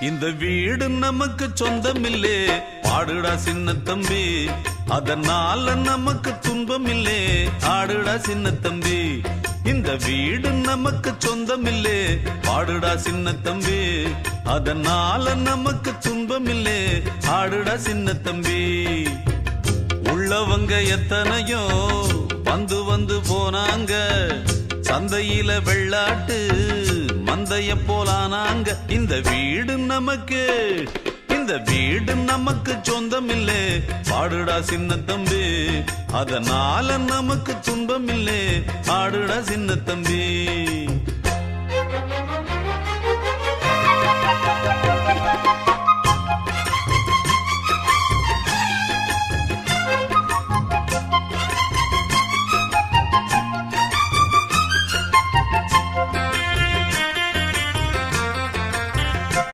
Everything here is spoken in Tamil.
இந்த வீடு நமக்கு சொந்தமில்லே, பாடுடா சின்ன தம்பி. அதனால நமக்கு துன்பமில்லே, ஆடுடா சின்ன தம்பி. இந்த வீடு நமக்கு சொந்தமில்லே, பாடுடா சின்ன தம்பி. அதனால நமக்கு துன்பமில்லே, ஆடுடா சின்ன தம்பி. உள்ளவங்க எத்தனையோ வந்து வந்து போனாங்க, சந்தையில வெள்ளாட்டு மந்தைய போலானாங்க. இந்த வீடு நமக்கு, இந்த வீடு நமக்கு சொந்தமில்லே, பாடுடா சின்ன தம்பி. அதனால நமக்கு துன்பமில்லே, ஆடுடா சின்ன தம்பி.